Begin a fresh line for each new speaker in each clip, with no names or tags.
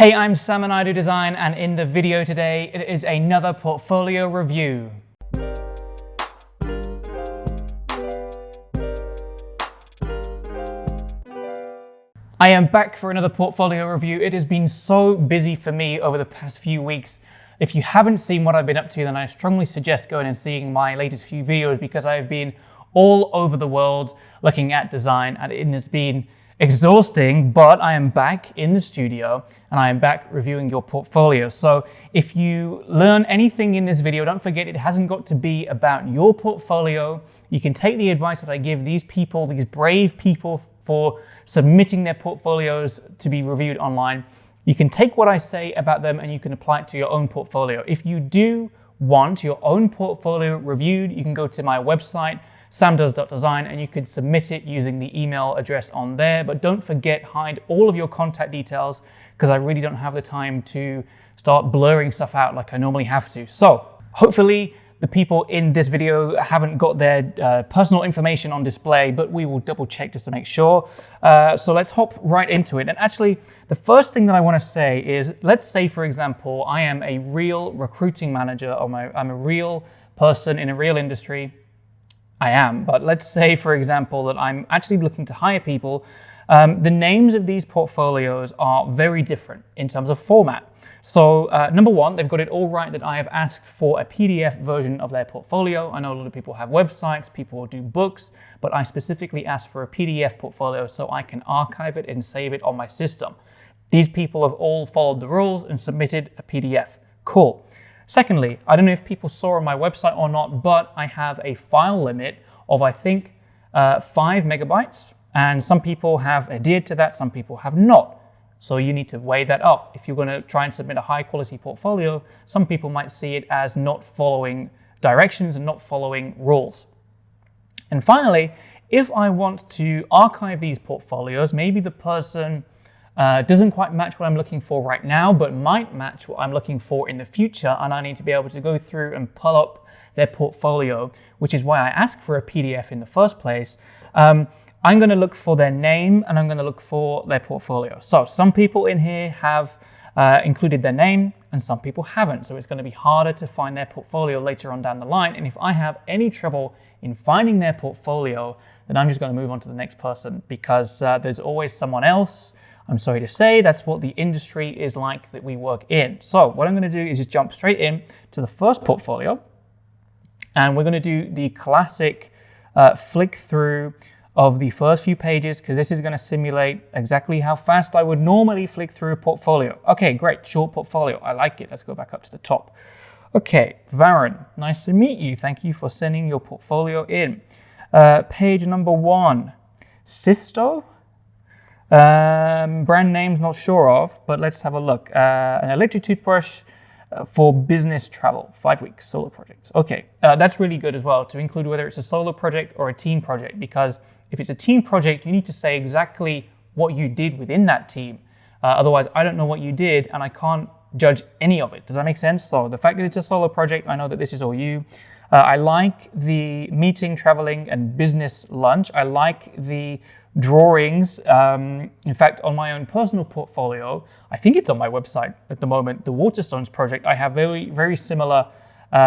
Hey, I'm Sam and I do design, and in the video today, it is another portfolio review. I am back for another portfolio review. It has been so busy for me over the past few weeks. If you haven't seen what I've been up to, then I strongly suggest going and seeing my latest few videos because I have been all over the world looking at design, and it has been exhausting, but I am back in the studio and I am back reviewing your portfolio. So if you learn anything in this video, don't forget it hasn't got to be about your portfolio. You can take the advice that I give these people, these brave people for submitting their portfolios to be reviewed online. You can take what I say about them and you can apply it to your own portfolio. If you do want your own portfolio reviewed, you can go to my website, samdoes.design, and you could submit it using the email address on there. But don't forget, hide all of your contact details because I really don't have the time to start blurring stuff out like I normally have to. So hopefully the people in this video haven't got their personal information on display, but we will double check just to make sure. So let's hop right into it. And actually, the first thing that I want to say is, let's say, for example, I am a real recruiting manager, or I'm a real person in a real industry. I am, but let's say, for example, that I'm actually looking to hire people. The names of these portfolios are very different in terms of format. So number one, they've got it all right that I have asked for a PDF version of their portfolio. I know a lot of people have websites, people do books, but I specifically asked for a PDF portfolio so I can archive it and save it on my system. These people have all followed the rules and submitted a PDF. Cool. Secondly, I don't know if people saw on my website or not, but I have a file limit of, I think, 5 megabytes. And some people have adhered to that, some people have not. So you need to weigh that up. If you're going to try and submit a high quality portfolio, some people might see it as not following directions and not following rules. And finally, if I want to archive these portfolios, maybe the person doesn't quite match what I'm looking for right now, but might match what I'm looking for in the future, and I need to be able to go through and pull up their portfolio, which is why I asked for a PDF in the first place. I'm going to look for their name and I'm going to look for their portfolio. So some people in here have included their name and some people haven't. So it's going to be harder to find their portfolio later on down the line. And if I have any trouble in finding their portfolio, then I'm just going to move on to the next person because there's always someone else. I'm sorry to say, that's what the industry is like that we work in. So what I'm going to do is just jump straight in to the first portfolio. And we're going to do the classic flick through of the first few pages because this is going to simulate exactly how fast I would normally flick through a portfolio. Okay, great, short portfolio. I like it. Let's go back up to the top. Okay, Varun, nice to meet you. Thank you for sending your portfolio in. Page number 1, Sisto. Brand name's not sure of, but let's have a look. An electric toothbrush for business travel, 5 weeks, solo projects. Okay, that's really good as well to include whether it's a solo project or a team project, because if it's a team project, you need to say exactly what you did within that team. Otherwise, I don't know what you did and I can't judge any of it. Does that make sense? So the fact that it's a solo project, I know that this is all you. I like the meeting, traveling, and business lunch. I like the drawings. In fact, on my own personal portfolio, I think it's on my website at the moment, the Waterstones project, I have very, very similar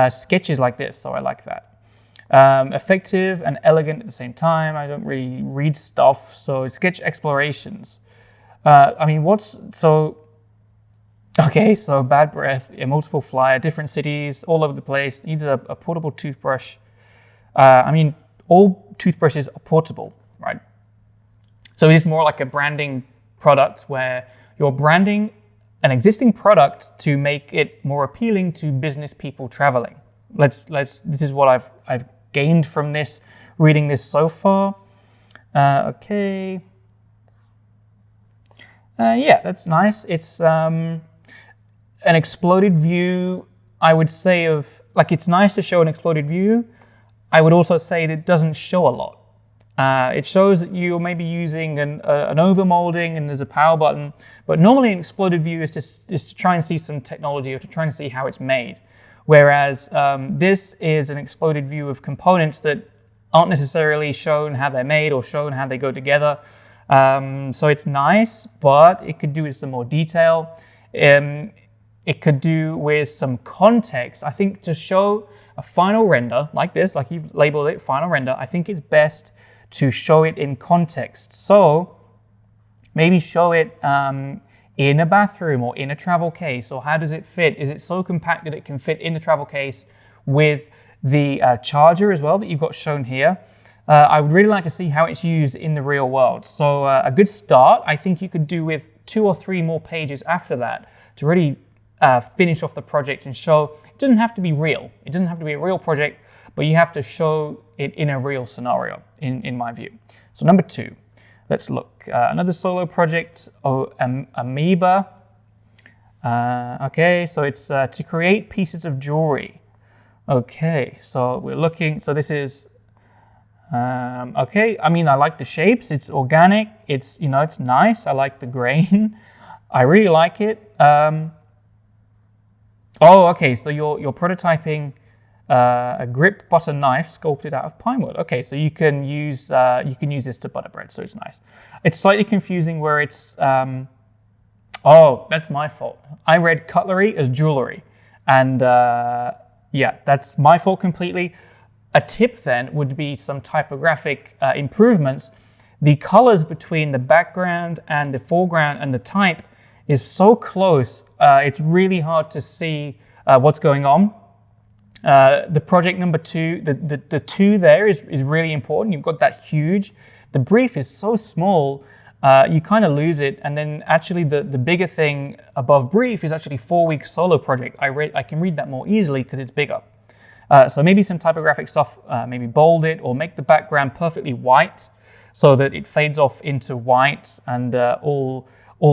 sketches like this, so I like that. Effective and elegant at the same time. I don't really read stuff, so sketch explorations. Okay, so bad breath, a multiple flyer, different cities, all over the place, needed a portable toothbrush. All toothbrushes are portable, right? So it's more like a branding product where you're branding an existing product to make it more appealing to business people traveling. This is what I've gained from this, reading this so far. Okay. Yeah, that's nice. It's an exploded view, I would say, it's nice to show an exploded view. I would also say that it doesn't show a lot. It shows that you're maybe using an overmolding and there's a power button, but normally an exploded view is to try and see some technology or to try and see how it's made. Whereas this is an exploded view of components that aren't necessarily shown how they're made or shown how they go together. So it's nice, but it could do with some more detail. It could do with some context. I think to show a final render like this, like you've labeled it, final render, I think it's best to show it in context. So maybe show it in a bathroom or in a travel case, or how does it fit? Is it so compact that it can fit in the travel case with the charger as well that you've got shown here? I would really like to see how it's used in the real world. So a good start, I think you could do with 2 or 3 more pages after that to really finish off the project and show it doesn't have to be real. It doesn't have to be a real project, but you have to show it in a real scenario, in my view. So number 2, let's look. Another solo project, Amoeba. Okay, so it's to create pieces of jewelry. Okay, so we're looking, so this is, okay, I mean, I like the shapes, it's organic, it's, you know, it's nice, I like the grain, I really like it. Oh, okay, so you're prototyping a grip butter knife sculpted out of pine wood. Okay, so you can use this to butter bread, so it's nice. It's slightly confusing where it's, oh, that's my fault. I read cutlery as jewelry, and yeah, that's my fault completely. A tip then would be some typographic improvements. The colors between the background and the foreground and the type is so close, it's really hard to see what's going on. The project number 2, the 2 there is really important. You've got that huge. The brief is so small, you kind of lose it. And then actually the bigger thing above brief is actually 4-week solo project. I can read that more easily because it's bigger. So maybe some typographic stuff, maybe bold it or make the background perfectly white so that it fades off into white and all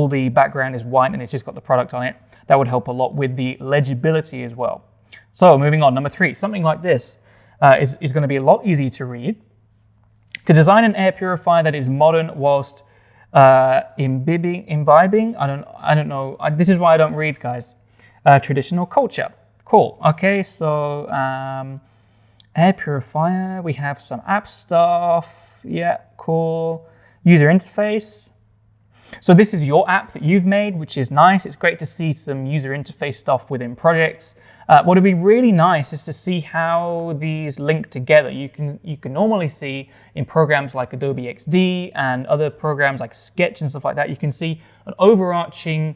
the background is white and it's just got the product on it. That would help a lot with the legibility as well. So moving on, number 3, something like this is going to be a lot easier to read. To design an air purifier that is modern whilst imbibing, I don't know. This is why I don't read, guys. Traditional culture. Cool. Okay, so air purifier. We have some app stuff. Yeah, cool. User interface. So this is your app that you've made, which is nice. It's great to see some user interface stuff within projects. What would be really nice is to see how these link together. You can normally see in programs like Adobe XD and other programs like Sketch and stuff like that, you can see an overarching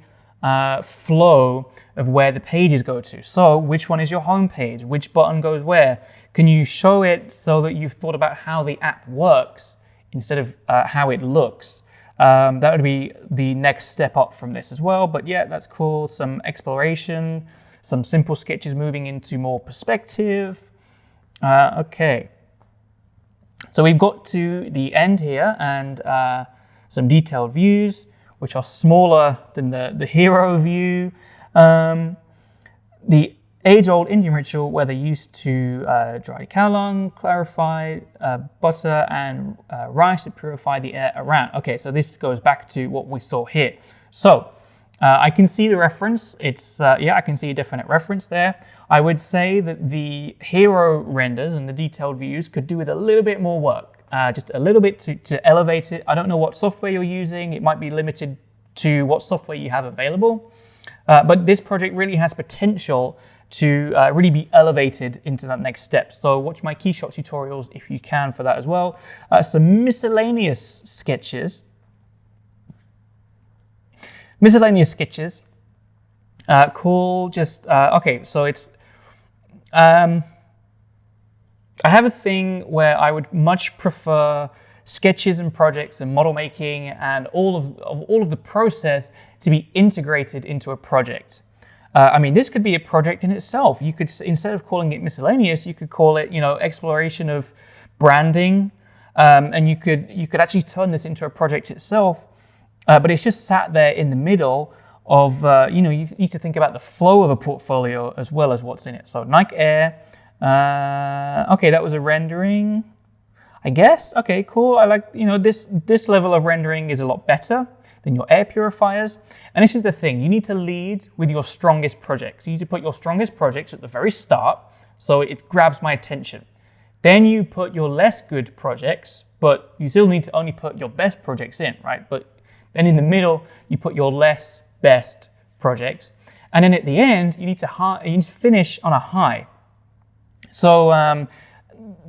flow of where the pages go to. So which one is your home page? Which button goes where? Can you show it so that you've thought about how the app works instead of how it looks? That would be the next step up from this as well. But yeah, that's cool. Some exploration, some simple sketches moving into more perspective. Okay. So we've got to the end here and some detailed views, which are smaller than the hero view. The age-old Indian ritual where they used to dry cow lung, clarify butter and rice to purify the air around. Okay, so this goes back to what we saw here. So I can see the reference. It's yeah, I can see a definite reference there. I would say that the hero renders and the detailed views could do with a little bit more work, just a little bit to elevate it. I don't know what software you're using. It might be limited to what software you have available. But this project really has potential to really be elevated into that next step. So watch my Keyshot tutorials if you can for that as well. Some miscellaneous sketches. Cool, just, okay, so it's, I have a thing where I would much prefer sketches and projects and model making and all of the process to be integrated into a project. I mean, this could be a project in itself. You could, instead of calling it miscellaneous, you could call it, you know, exploration of branding, and you could actually turn this into a project itself. But it's just sat there in the middle of, you know, you need to think about the flow of a portfolio as well as what's in it. So Nike Air, okay, that was a rendering, I guess. Okay, cool. I like, you know, this level of rendering is a lot better than your air purifiers. And this is the thing, you need to lead with your strongest projects. You need to put your strongest projects at the very start so it grabs my attention. Then you put your less good projects, but you still need to only put your best projects in, right? But then in the middle, you put your less best projects. And then at the end, you need to finish on a high. So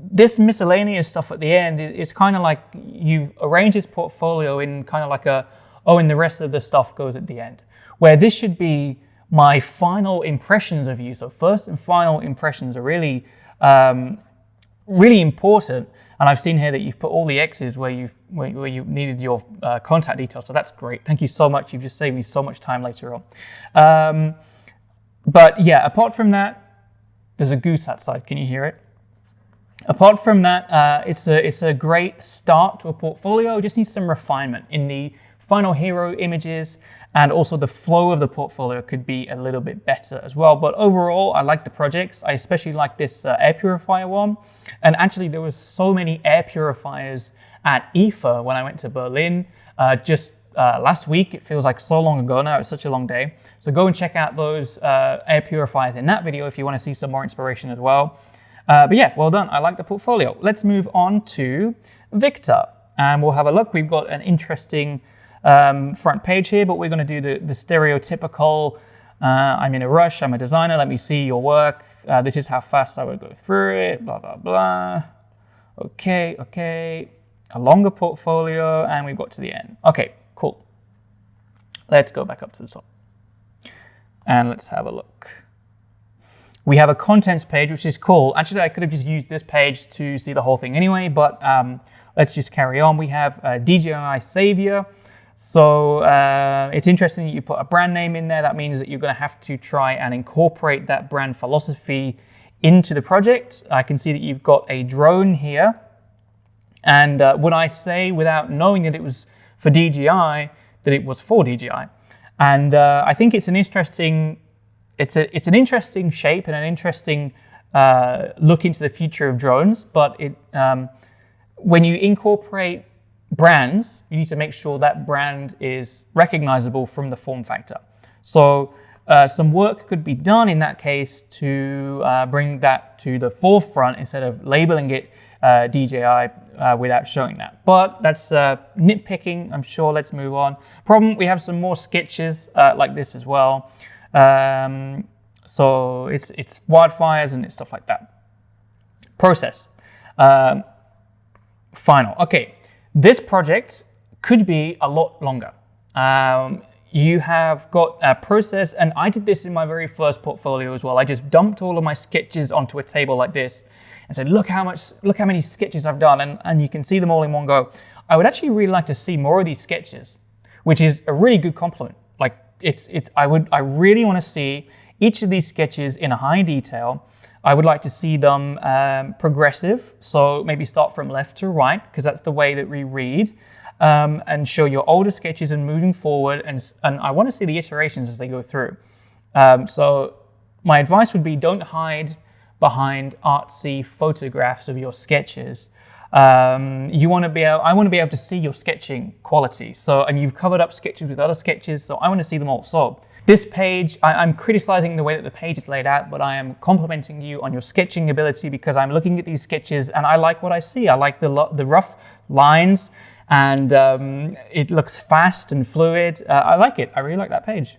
this miscellaneous stuff at the end is kind of like you've arranged this portfolio in kind of like and the rest of the stuff goes at the end. Where this should be my final impressions of you. So first and final impressions are really, really important. And I've seen here that you've put all the X's where you needed your contact details. So that's great. Thank you so much. You've just saved me so much time later on. But yeah, apart from that, there's a goose outside. Can you hear it? Apart from that, it's a great start to a portfolio. It just needs some refinement in the final hero images, and also the flow of the portfolio could be a little bit better as well. But overall, I like the projects. I especially like this air purifier one. And actually, there was so many air purifiers at IFA when I went to Berlin just last week. It feels like so long ago now. It's such a long day. So go and check out those air purifiers in that video if you want to see some more inspiration as well. But yeah, well done. I like the portfolio. Let's move on to Victor, and we'll have a look. We've got an interesting front page here, but we're going to do the stereotypical, I'm in a rush, I'm a designer, let me see your work, this is how fast I would go through it, blah, blah, blah. Okay, a longer portfolio, and we've got to the end. Okay, cool. Let's go back up to the top, and let's have a look. We have a contents page, which is cool. Actually, I could have just used this page to see the whole thing anyway, but let's just carry on. We have DJI Savior. So it's interesting that you put a brand name in there. That means that you're going to have to try and incorporate that brand philosophy into the project. I can see that you've got a drone here. And would I say, without knowing that it was for DJI, that it was for DJI? And I think it's an interesting, it's an interesting shape and an interesting look into the future of drones. But when you incorporate brands, you need to make sure that brand is recognizable from the form factor. So some work could be done in that case to bring that to the forefront instead of labeling it DJI without showing that. But that's nitpicking, I'm sure. Let's move on. We have some more sketches like this as well. So it's wildfires and it's stuff like that. Process. Final. Okay. This project could be a lot longer. You have got a process, and I did this in my very first portfolio as well. I just dumped all of my sketches onto a table like this and said, look how many sketches I've done, and you can see them all in one go. I would actually really like to see more of these sketches, which is a really good compliment. Like I really want to see each of these sketches in a high detail. I would like to see them progressive, so maybe start from left to right, because that's the way that we read, and show your older sketches and moving forward, and I want to see the iterations as they go through. So my advice would be, don't hide behind artsy photographs of your sketches. I want to be able to see your sketching quality. And you've covered up sketches with other sketches, so I want to see them all. So this page, I'm criticizing the way that the page is laid out, but I am complimenting you on your sketching ability, because I'm looking at these sketches and I like what I see. I like the rough lines, and it looks fast and fluid. I like it. I really like that page.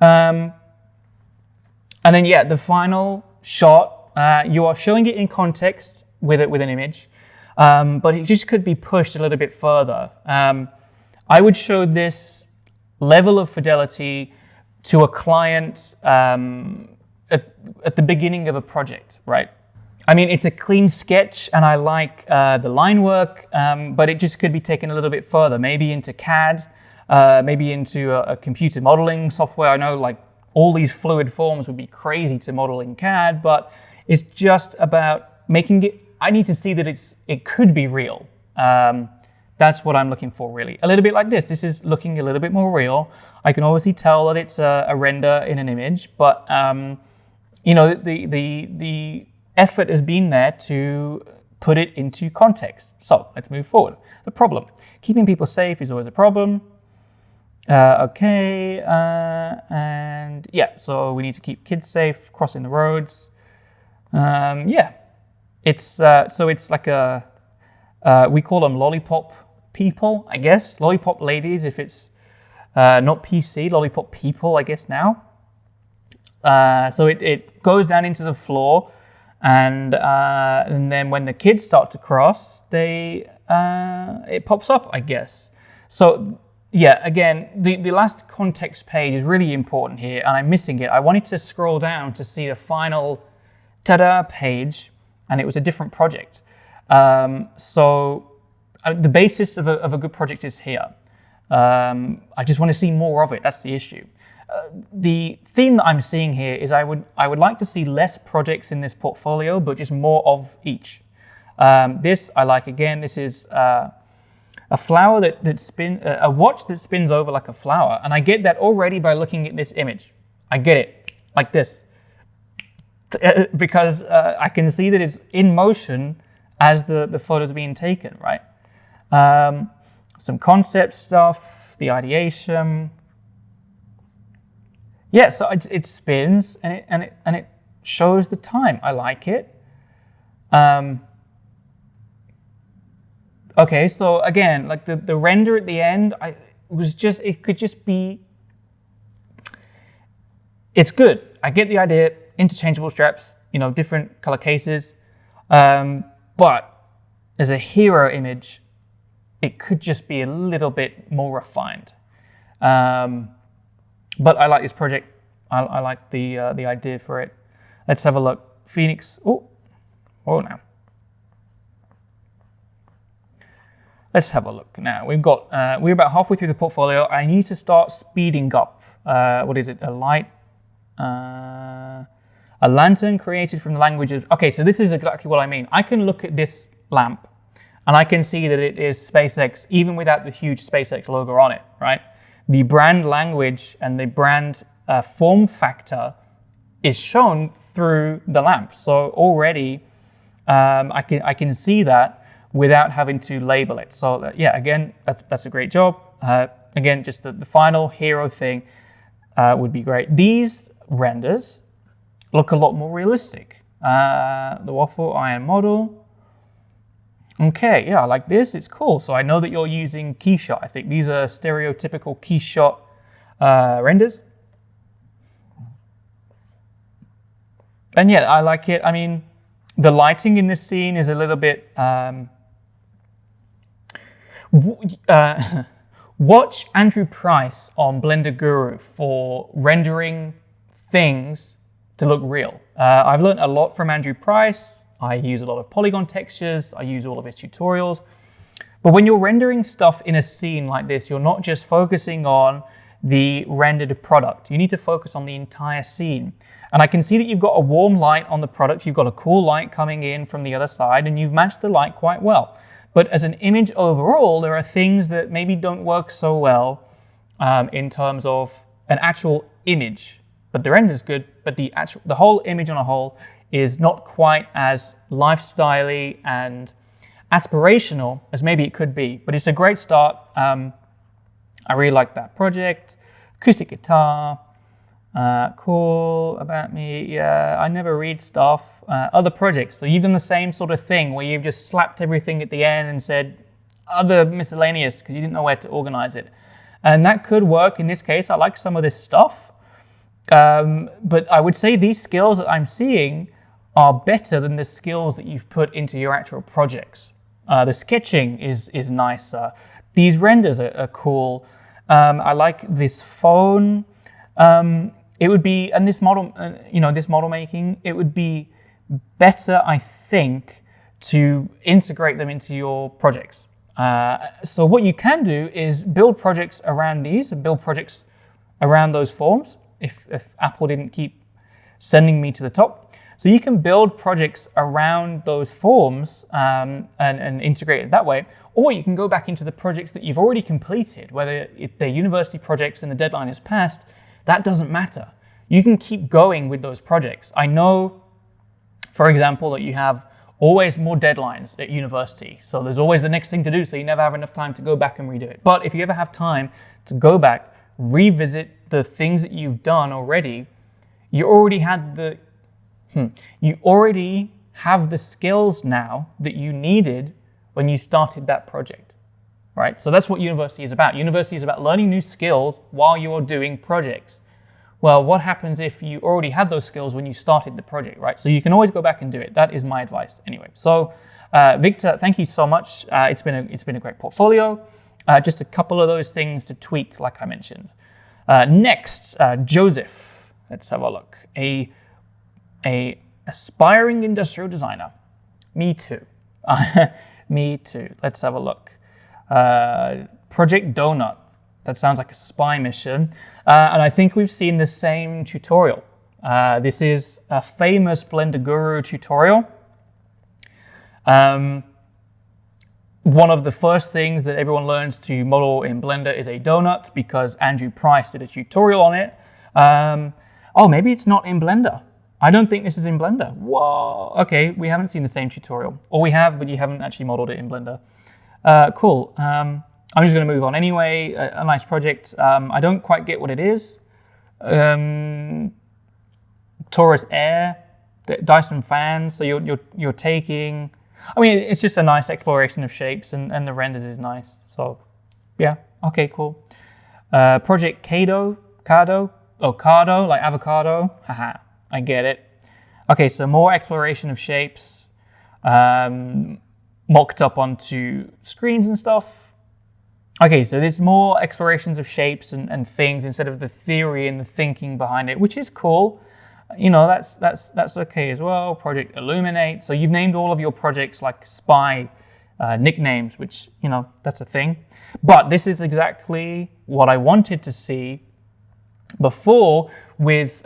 And then, yeah, the final shot, you are showing it in context with an image, but it just could be pushed a little bit further. I would show this level of fidelity to a client at the beginning of a project, right? I mean, it's a clean sketch, and I like the line work, but it just could be taken a little bit further, maybe into CAD, maybe into a computer modeling software. I know, like, all these fluid forms would be crazy to model in CAD, but it's just about making it, I need to see that it could be real. That's what I'm looking for, really. A little bit like this. This is looking a little bit more real. I can obviously tell that it's a render in an image, but you know, the effort has been there to put it into context. So let's move forward. The problem. Keeping people safe is always a problem. Okay, and yeah, so we need to keep kids safe, crossing the roads. Yeah, it's so it's like we call them lollipop people, I guess. Lollipop ladies, if it's not PC, Lollipop People, I guess now. So it goes down into the floor, and then when the kids start to cross, it pops up, I guess. So yeah, again, the last context page is really important here, and I'm missing it. I wanted to scroll down to see the final ta-da page, and it was a different project. So the basis of a good project is here. I just want to see more of it. That's the issue. The theme that I'm seeing here is I would like to see less projects in this portfolio, but just more of each. This I like. Again, this is a flower a watch that spins over like a flower, and I get that already by looking at this image. I get it like this because I can see that it's in motion as the photo's being taken, right? Some concept stuff, the ideation. Yeah, so it spins and it shows the time. I like it. Okay, so again, like the render at the end, it could just be. It's good. I get the idea. Interchangeable straps, different color cases, but as a hero image, it could just be a little bit more refined. But I like this project. I like the idea for it. Let's have a look. Phoenix. Oh now. Let's have a look now. We're about halfway through the portfolio. I need to start speeding up. What is it? A lantern created from the languages. Okay, so this is exactly what I mean. I can look at this lamp and I can see that it is SpaceX, even without the huge SpaceX logo on it, right? The brand language and the brand form factor is shown through the lamp. So already I can see that without having to label it. So yeah, again, that's a great job. Again, just the final hero thing would be great. These renders look a lot more realistic. The waffle iron model. Okay, yeah, I like this. It's cool. So I know that you're using keyshot. I think these are stereotypical keyshot renders. And yeah, I like it. I mean, the lighting in this scene is a little bit. Watch Andrew Price on Blender Guru for rendering things to look real. I've learned a lot from Andrew Price. I use a lot of polygon textures. I use all of his tutorials. But when you're rendering stuff in a scene like this, you're not just focusing on the rendered product. You need to focus on the entire scene. And I can see that you've got a warm light on the product. You've got a cool light coming in from the other side, and you've matched the light quite well. But as an image overall, there are things that maybe don't work so well in terms of an actual image. But the render is good, but the whole image on a whole is not quite as lifestyle-y and aspirational as maybe it could be. But it's a great start. I really like that project. Acoustic Guitar. Cool about me. Yeah, I never read stuff. Other projects. So you've done the same sort of thing where you've just slapped everything at the end and said other miscellaneous because you didn't know where to organize it. And that could work in this case. I like some of this stuff. But I would say these skills that I'm seeing are better than the skills that you've put into your actual projects. The sketching is nicer. These renders are cool. I like this phone. It would be, and this model, this model making, it would be better, I think, to integrate them into your projects. So what you can do is build projects around these, build projects around those forms, if Apple didn't keep sending me to the top. So you can build projects around those forms and integrate it that way. Or you can go back into the projects that you've already completed, whether they're university projects and the deadline is passed. That doesn't matter. You can keep going with those projects. I know, for example, that you have always more deadlines at university. So there's always the next thing to do, so you never have enough time to go back and redo it. But if you ever have time to go back, revisit the things that you've done already, you already have the skills now that you needed when you started that project. right? So that's what university is about. University is about learning new skills while you're doing projects. Well, what happens if you already had those skills when you started the project, right? So you can always go back and do it. That is my advice anyway. So Victor, thank you so much. It's been a great portfolio. Just a couple of those things to tweak, like I mentioned. Next, Joseph. Let's have a look. A aspiring industrial designer. Me too. Me too. Let's have a look. Project Donut. That sounds like a spy mission. And I think we've seen the same tutorial. This is a famous Blender Guru tutorial. One of the first things that everyone learns to model in Blender is a donut because Andrew Price did a tutorial on it. Oh, maybe it's not in Blender. I don't think this is in Blender. Whoa. Okay, we haven't seen the same tutorial. Or we have, but you haven't actually modeled it in Blender. Cool. I'm just going to move on anyway. A nice project. I don't quite get what it is. Torus Air, Dyson fans. So you're taking. I mean, it's just a nice exploration of shapes, and the renders is nice. So, yeah. Okay, cool. Project Cardo, like avocado. Haha, I get it. Okay, so more exploration of shapes, mocked up onto screens and stuff. Okay, so there's more explorations of shapes and things instead of the theory and the thinking behind it, which is cool. You know, that's okay as well. Project Illuminate. So you've named all of your projects like spy nicknames, which, you know, that's a thing. But this is exactly what I wanted to see before with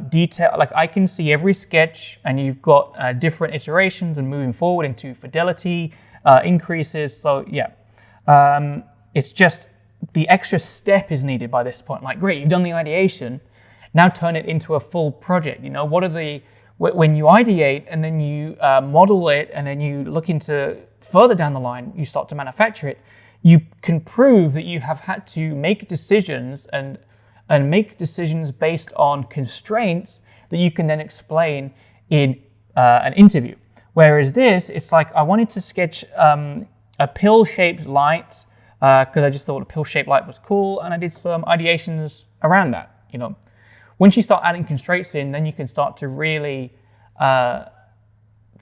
detail. Like I can see every sketch and you've got different iterations and moving forward into fidelity increases. So yeah. It's just the extra step is needed by this point. Like, great, you've done the ideation, now turn it into a full project. You know, when you ideate and then you model it and then you look into further down the line, you start to manufacture it, you can prove that you have had to make decisions and make decisions based on constraints that you can then explain in an interview. Whereas this, it's like, I wanted to sketch a pill-shaped light, because I just thought a pill-shaped light was cool, and I did some ideations around that. You know, once you start adding constraints in, then you can start to really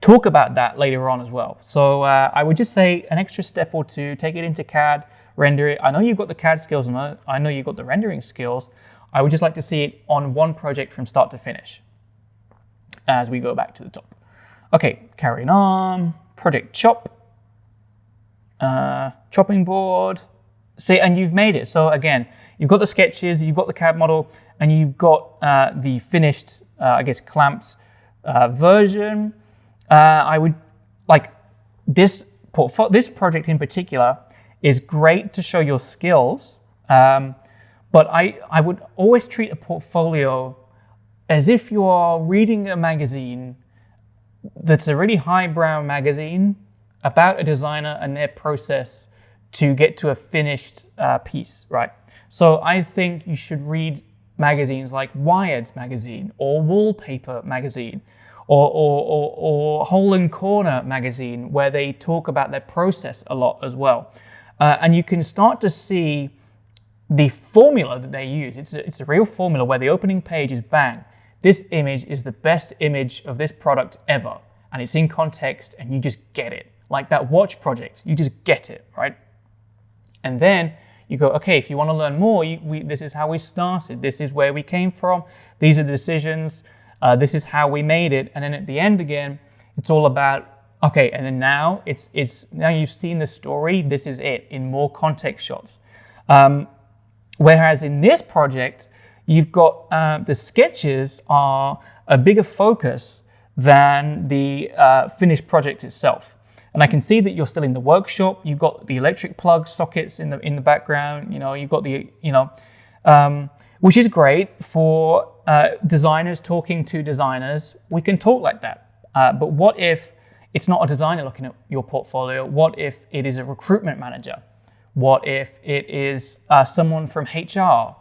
talk about that later on as well. So I would just say an extra step or two, take it into CAD, render it. I know you've got the CAD skills, and I know you've got the rendering skills. I would just like to see it on one project from start to finish as we go back to the top. Okay, carrying on. Project Chop. Chopping board. See, and you've made it. So again, you've got the sketches, you've got the CAD model, and you've got the finished, I guess, clamped version. I would like this project in particular is great to show your skills, but I would always treat a portfolio as if you are reading a magazine that's a really highbrow magazine about a designer and their process to get to a finished piece, right? So I think you should read magazines like Wired magazine or Wallpaper magazine or Hole and Corner magazine, where they talk about their process a lot as well. And you can start to see the formula that they use. It's a real formula where the opening page is bang. This image is the best image of this product ever. And it's in context and you just get it. Like that watch project, you just get it, right? And then you go, okay, if you want to learn more, this is how we started. This is where we came from. These are the decisions. This is how we made it. And then at the end again, it's all about, okay, and then now now you've seen the story. This is it in more context shots. Whereas in this project, you've got the sketches are a bigger focus than the finished project itself. And I can see that you're still in the workshop. You've got the electric plug sockets in the background. You know, you've got the, which is great for designers talking to designers. We can talk like that. But what if it's not a designer looking at your portfolio? What if it is a recruitment manager? What if it is someone from HR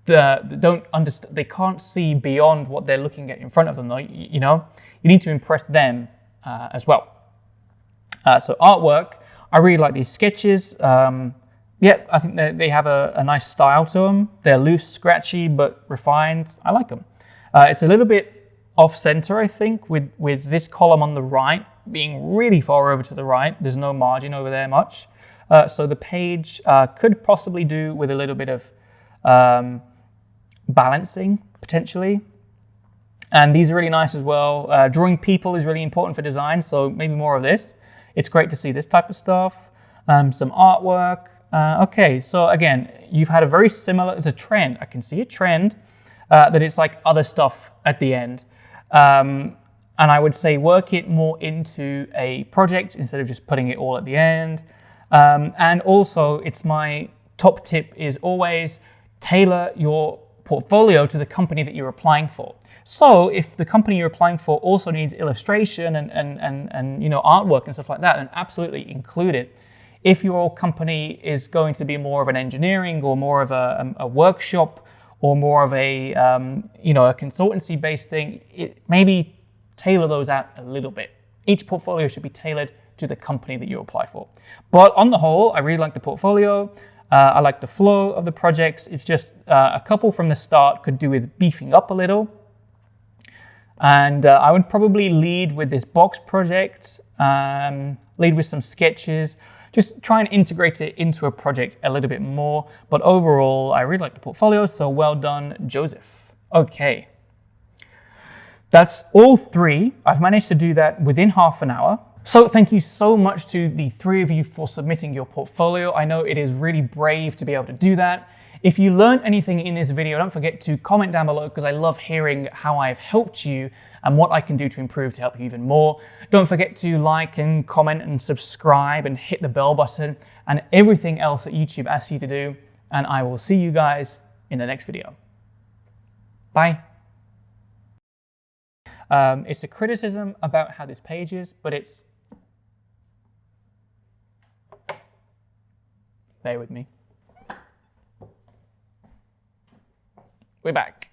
that don't understand? They can't see beyond what they're looking at in front of them. You know, you need to impress them as well. So artwork, I really like these sketches. yeah, I think they have a nice style to them. They're loose, scratchy, but refined. I like them. It's a little bit off-center, I think, with this column on the right being really far over to the right. There's no margin over there much. So the page could possibly do with a little bit of balancing, potentially. And these are really nice as well. Drawing people is really important for design, so maybe more of this. It's great to see this type of stuff. Some artwork. Okay, so again, you've had a very similar, it's a trend. I can see a trend that it's like other stuff at the end. And I would say work it more into a project instead of just putting it all at the end. And also, it's my top tip is always tailor your portfolio to the company that you're applying for. So if the company you're applying for also needs illustration and you know, artwork and stuff like that, then absolutely include it. If your company is going to be more of an engineering or more of a workshop or more of a you know, a consultancy-based thing, maybe tailor those out a little bit. Each portfolio should be tailored to the company that you apply for. But on the whole, I really like the portfolio. I like the flow of the projects. It's just a couple from the start could do with beefing up a little. And I would probably lead with this box project, lead with some sketches, just try and integrate it into a project a little bit more. But overall, I really like the portfolio, so well done, Joseph. Okay, that's all three. I've managed to do that within half an hour. So thank you so much to the three of you for submitting your portfolio. I know it is really brave to be able to do that. If you learned anything in this video, don't forget to comment down below because I love hearing how I've helped you and what I can do to improve to help you even more. Don't forget to like and comment and subscribe and hit the bell button and everything else that YouTube asks you to do. And I will see you guys in the next video. Bye. It's a criticism about how this page is, but it's... Bear with me. We're back.